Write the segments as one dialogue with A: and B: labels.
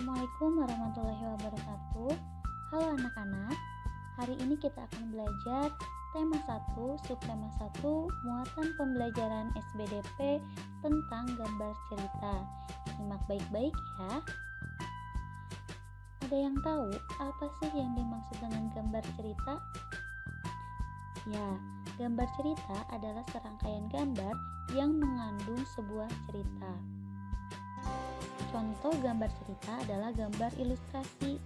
A: Assalamualaikum warahmatullahi wabarakatuh. Halo anak-anak, hari ini kita akan belajar tema 1, subtema 1, muatan pembelajaran SBDP tentang gambar cerita. Simak baik-baik ya. Ada yang tahu apa sih yang dimaksud dengan gambar cerita? Ya, gambar cerita adalah serangkaian gambar yang mengandung sebuah cerita. Contoh gambar cerita adalah gambar ilustrasi.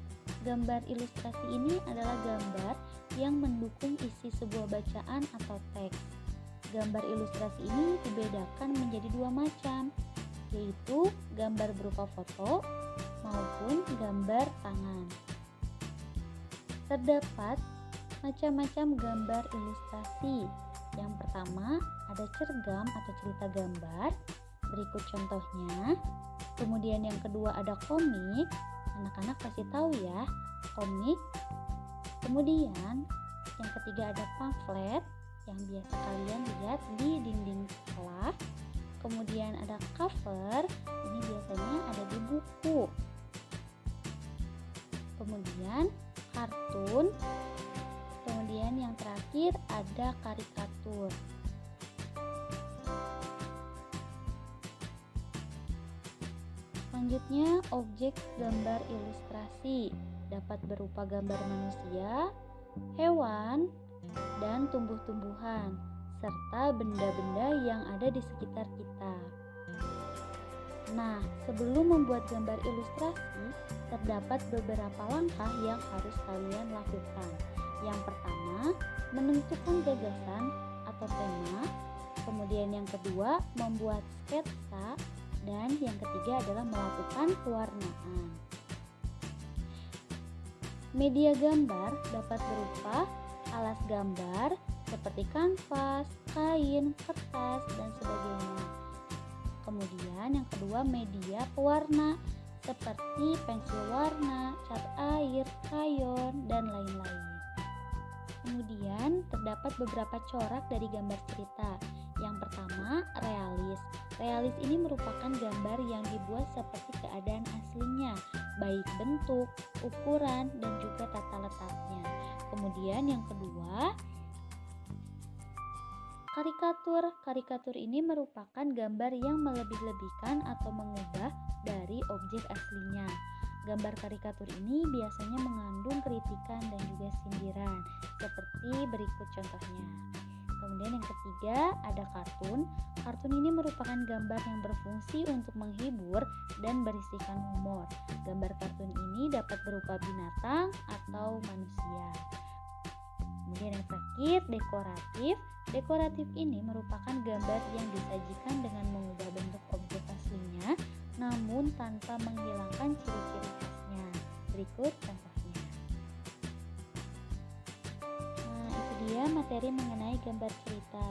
A: Gambar ilustrasi ini adalah gambar yang mendukung isi sebuah bacaan atau teks. Gambar ilustrasi ini dibedakan menjadi dua macam, yaitu gambar berupa foto maupun gambar tangan. Terdapat macam-macam gambar ilustrasi. Yang pertama ada cergam atau cerita gambar. Berikut contohnya. Kemudian yang kedua ada komik. Anak-anak pasti tahu ya, komik. Kemudian yang ketiga ada pamflet yang biasa kalian lihat di dinding sekolah. Kemudian ada cover, ini biasanya ada di buku. Kemudian kartun. Kemudian yang terakhir ada karikatur. Selanjutnya, objek gambar ilustrasi dapat berupa gambar manusia, hewan, dan tumbuh-tumbuhan, serta benda-benda yang ada di sekitar kita. Nah, sebelum membuat gambar ilustrasi, terdapat beberapa langkah yang harus kalian lakukan. Yang pertama, menentukan gagasan atau tema. Kemudian yang kedua, membuat sketsa. Dan yang ketiga adalah melakukan pewarnaan. Media gambar dapat berupa alas gambar seperti kanvas, kain, kertas, dan sebagainya. Kemudian yang kedua media pewarna seperti pensil warna, cat air, krayon, dan lain-lain. Kemudian terdapat beberapa corak dari gambar cerita. Yang pertama, realis. Realis ini merupakan gambar yang dibuat seperti keadaan aslinya, baik bentuk, ukuran, dan juga tata letaknya. Kemudian yang kedua, karikatur. Karikatur ini merupakan gambar yang melebih-lebihkan atau mengubah dari objek aslinya. Gambar karikatur ini biasanya mengandung kritikan dan juga sindiran, seperti berikut contohnya. Kemudian yang ketiga ada kartun. Kartun ini merupakan gambar yang berfungsi untuk menghibur dan berisikan humor. Gambar kartun ini dapat berupa binatang atau manusia. Kemudian yang terakhir dekoratif. Dekoratif ini merupakan gambar yang disajikan dengan mengubah bentuk objek aslinya, namun tanpa menghilangkan ciri-ciri khasnya. Berikut contohnya. Materi mengenai gambar cerita.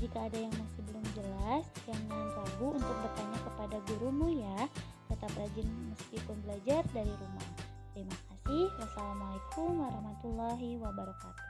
A: Jika ada yang masih belum jelas, jangan ragu untuk bertanya kepada gurumu ya. Tetap rajin meskipun belajar dari rumah. Terima kasih. Wassalamualaikum warahmatullahi wabarakatuh.